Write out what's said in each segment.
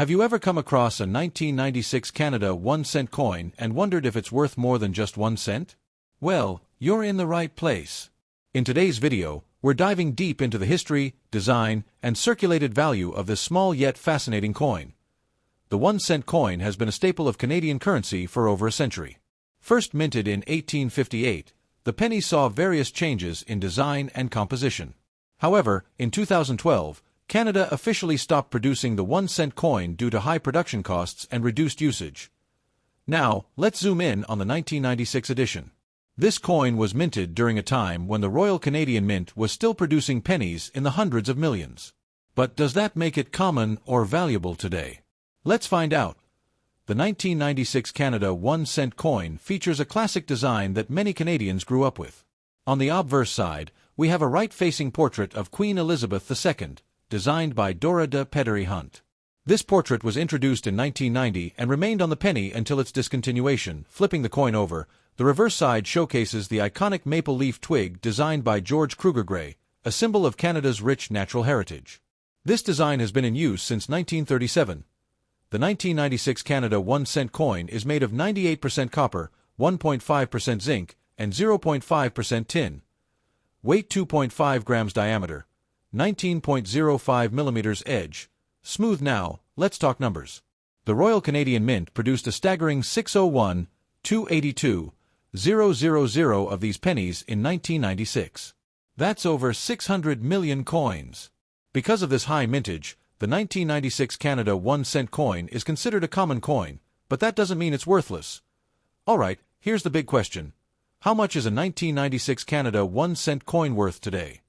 Have you ever come across a 1996 Canada 1-cent coin and wondered if it's worth more than just 1 cent? Well, you're in the right place. In today's video, we're diving deep into the history, design, and circulated value of this small yet fascinating coin. The 1-cent coin has been a staple of Canadian currency for over a century. First minted in 1858, the penny saw various changes in design and composition. However, in 2012, Canada officially stopped producing the 1-cent coin due to high production costs and reduced usage. Now, let's zoom in on the 1996 edition. This coin was minted during a time when the Royal Canadian Mint was still producing pennies in the hundreds of millions. But does that make it common or valuable today? Let's find out. The 1996 Canada 1-cent coin features a classic design that many Canadians grew up with. On the obverse side, we have a right-facing portrait of Queen Elizabeth II, designed by Dora de Pedery Hunt. This portrait was introduced in 1990 and remained on the penny until its discontinuation. Flipping the coin over, the reverse side showcases the iconic maple leaf twig designed by George Kruger Gray, a symbol of Canada's rich natural heritage. This design has been in use since 1937. The 1996 Canada 1-cent coin is made of 98% copper, 1.5% zinc, and 0.5% tin. Weight 2.5 grams diameter, 19.05 millimeters edge. Smooth. Now, let's talk numbers. The Royal Canadian Mint produced a staggering 601,282,000 of these pennies in 1996. That's over 600 million coins. Because of this high mintage, the 1996 Canada 1-cent coin is considered a common coin, but that doesn't mean it's worthless. Alright, here's the big question. How much is a 1996 Canada 1-cent coin worth today?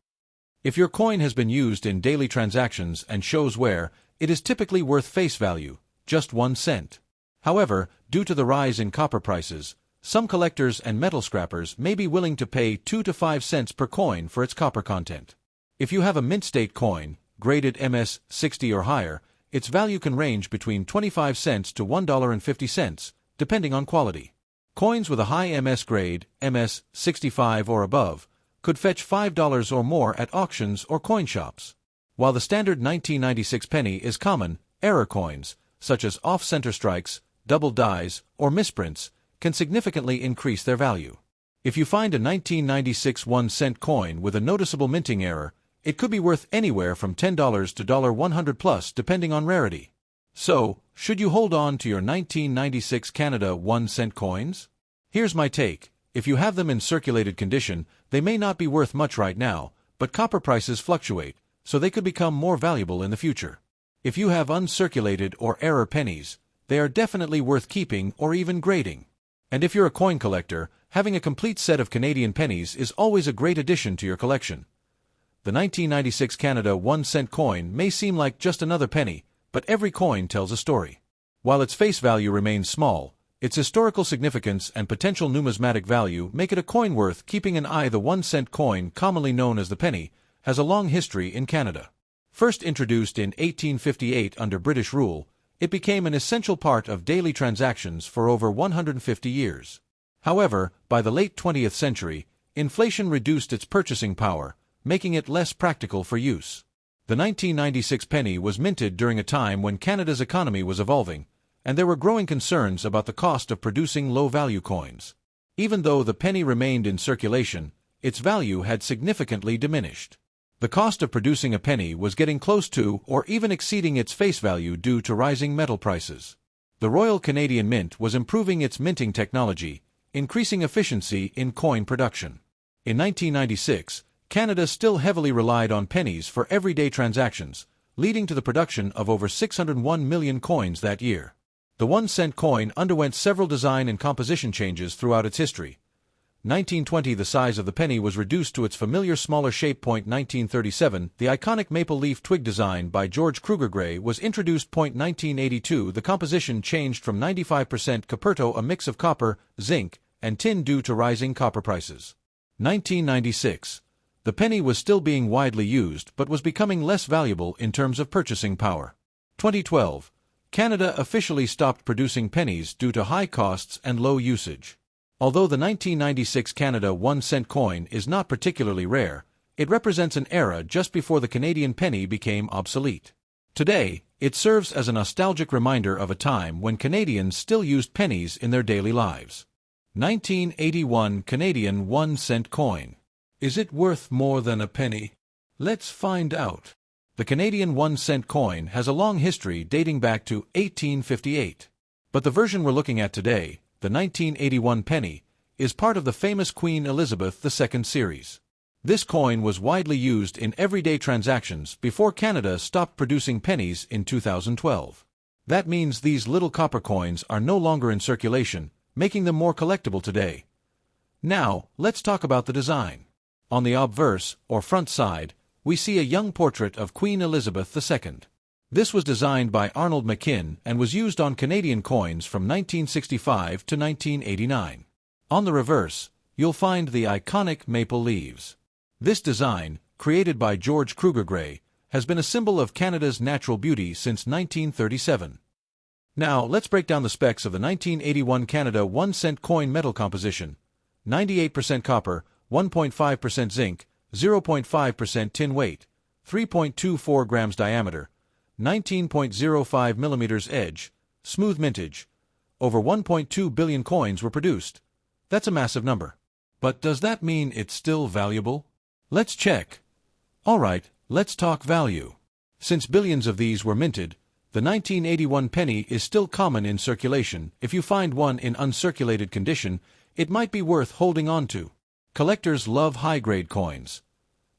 If your coin has been used in daily transactions and shows wear, it is typically worth face value, just 1 cent. However, due to the rise in copper prices, some collectors and metal scrappers may be willing to pay 2 to 5 cents per coin for its copper content. If you have a mint state coin, graded MS-60 or higher, its value can range between 25 cents to $1.50, depending on quality. Coins with a high MS grade, MS-65 or above, could fetch $5 or more at auctions or coin shops. While the standard 1996 penny is common, error coins, such as off-center strikes, double dies, or misprints, can significantly increase their value. If you find a 1996 1-cent coin with a noticeable minting error, it could be worth anywhere from $10 to $100 plus depending on rarity. So, should you hold on to your 1996 Canada 1-cent coins? Here's my take. If you have them in circulated condition, they may not be worth much right now, but copper prices fluctuate, so they could become more valuable in the future. If you have uncirculated or error pennies, they are definitely worth keeping or even grading. And if you're a coin collector, having a complete set of Canadian pennies is always a great addition to your collection. The 1996 Canada 1-cent coin may seem like just another penny, but every coin tells a story. While its face value remains small, its historical significance and potential numismatic value make it a coin worth keeping an eye. The 1-cent coin, commonly known as the penny, has a long history in Canada. First introduced in 1858 under British rule, it became an essential part of daily transactions for over 150 years. However, by the late 20th century, inflation reduced its purchasing power, making it less practical for use. The 1996 penny was minted during a time when Canada's economy was evolving, and there were growing concerns about the cost of producing low-value coins. Even though the penny remained in circulation, its value had significantly diminished. The cost of producing a penny was getting close to or even exceeding its face value due to rising metal prices. The Royal Canadian Mint was improving its minting technology, increasing efficiency in coin production. In 1996, Canada still heavily relied on pennies for everyday transactions, leading to the production of over 601 million coins that year. The 1-cent coin underwent several design and composition changes throughout its history. 1920, the size of the penny was reduced to its familiar smaller shape. 1937, the iconic maple leaf twig design by George Kruger Gray was introduced. 1982, the composition changed from 95% Cuperto, a mix of copper, zinc, and tin due to rising copper prices. 1996, the penny was still being widely used but was becoming less valuable in terms of purchasing power. 2012, Canada officially stopped producing pennies due to high costs and low usage. Although the 1996 Canada 1-cent coin is not particularly rare, it represents an era just before the Canadian penny became obsolete. Today, It serves as a nostalgic reminder of a time when Canadians still used pennies in their daily lives. 1981 Canadian 1-cent coin. Is it worth more than a penny? Let's find out. The Canadian 1-cent coin has a long history dating back to 1858. But the version we're looking at today, the 1981 penny, is part of the famous Queen Elizabeth II series. This coin was widely used in everyday transactions before Canada stopped producing pennies in 2012. That means these little copper coins are no longer in circulation, making them more collectible today. Now, let's talk about the design. On the obverse, or front side, we see a young portrait of Queen Elizabeth II. This was designed by Arnold McKim and was used on Canadian coins from 1965 to 1989. On the reverse, you'll find the iconic maple leaves. This design, created by George Kruger Gray, has been a symbol of Canada's natural beauty since 1937. Now, let's break down the specs of the 1981 Canada 1-cent coin metal composition. 98% copper, 1.5% zinc, 0.5% tin weight, 3.24 grams diameter, 19.05 millimeters edge, smooth mintage. Over 1.2 billion coins were produced. That's a massive number. But does that mean it's still valuable? Let's check. Alright, let's talk value. Since billions of these were minted, the 1981 penny is still common in circulation. If you find one in uncirculated condition, it might be worth holding on to. Collectors love high-grade coins.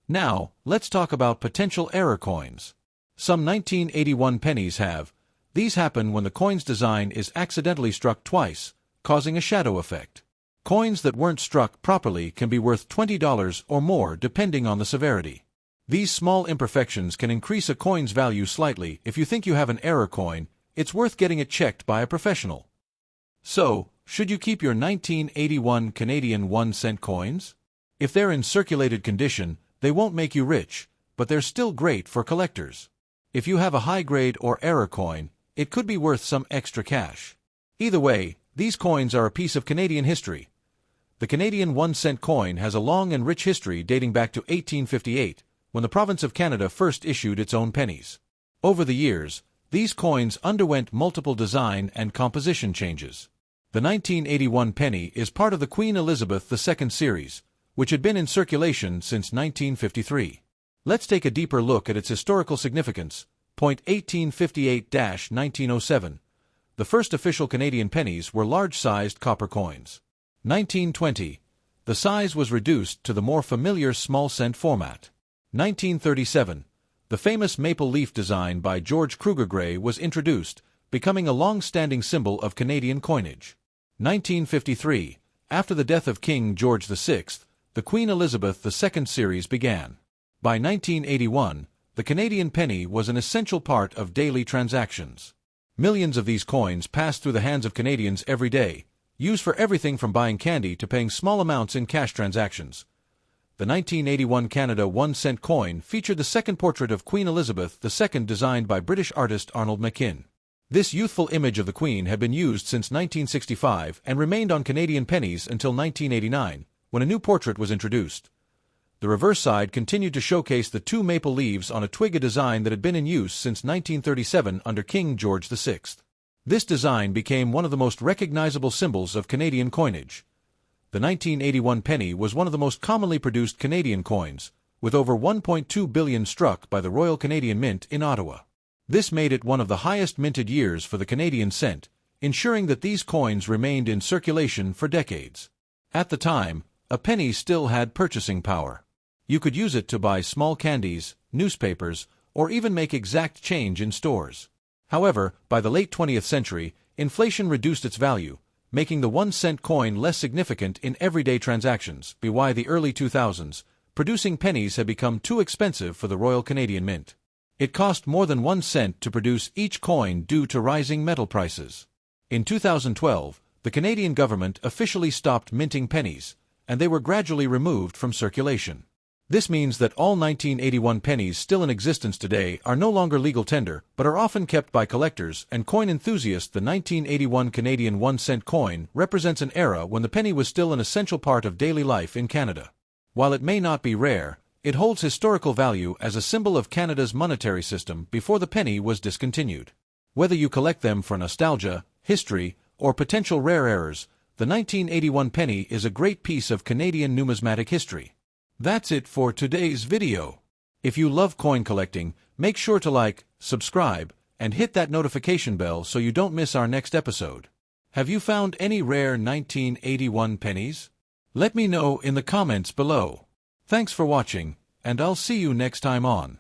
Now, let's talk about potential error coins. Some 1981 pennies have. These happen when the coin's design is accidentally struck twice, causing a shadow effect. Coins that weren't struck properly can be worth $20 or more depending on the severity. These small imperfections can increase a coin's value slightly. If you think you have an error coin, it's worth getting it checked by a professional. So, should you keep your 1981 Canadian 1-cent coins? If they're in circulated condition, they won't make you rich, but they're still great for collectors. If you have a high-grade or error coin, it could be worth some extra cash. Either way, these coins are a piece of Canadian history. The Canadian 1-cent coin has a long and rich history dating back to 1858, when the province of Canada first issued its own pennies. Over the years, these coins underwent multiple design and composition changes. The 1981 penny is part of the Queen Elizabeth II series, which had been in circulation since 1953. Let's take a deeper look at its historical significance. Point 1858-1907. The first official Canadian pennies were large-sized copper coins. 1920. The size was reduced to the more familiar small cent format. 1937. The famous maple leaf design by George Kruger Gray was introduced, becoming a long-standing symbol of Canadian coinage. 1953. After the death of King George VI, the Queen Elizabeth II series began. By 1981, the Canadian penny was an essential part of daily transactions. Millions of these coins passed through the hands of Canadians every day, used for everything from buying candy to paying small amounts in cash transactions. The 1981 Canada 1-cent coin featured the second portrait of Queen Elizabeth II designed by British artist Arnold McKim. This youthful image of the Queen had been used since 1965 and remained on Canadian pennies until 1989, when a new portrait was introduced. The reverse side continued to showcase the two maple leaves on a twig, a design that had been in use since 1937 under King George VI. This design became one of the most recognizable symbols of Canadian coinage. The 1981 penny was one of the most commonly produced Canadian coins, with over 1.2 billion struck by the Royal Canadian Mint in Ottawa. This made it one of the highest minted years for the Canadian cent, ensuring that these coins remained in circulation for decades. At the time, a penny still had purchasing power. You could use it to buy small candies, newspapers, or even make exact change in stores. However, by the late 20th century, inflation reduced its value, making the 1-cent coin less significant in everyday transactions. By the early 2000s, producing pennies had become too expensive for the Royal Canadian Mint. It cost more than 1 cent to produce each coin due to rising metal prices. In 2012, the Canadian government officially stopped minting pennies, and they were gradually removed from circulation. This means that all 1981 pennies still in existence today are no longer legal tender, but are often kept by collectors and coin enthusiasts. The 1981 Canadian 1-cent coin represents an era when the penny was still an essential part of daily life in Canada. While it may not be rare, It holds historical value as a symbol of Canada's monetary system before the penny was discontinued. Whether you collect them for nostalgia, history, or potential rare errors, the 1981 penny is a great piece of Canadian numismatic history. That's it for today's video. If you love coin collecting, make sure to like, subscribe, and hit that notification bell so you don't miss our next episode. Have you found any rare 1981 pennies? Let me know in the comments below. Thanks for watching, and I'll see you next time on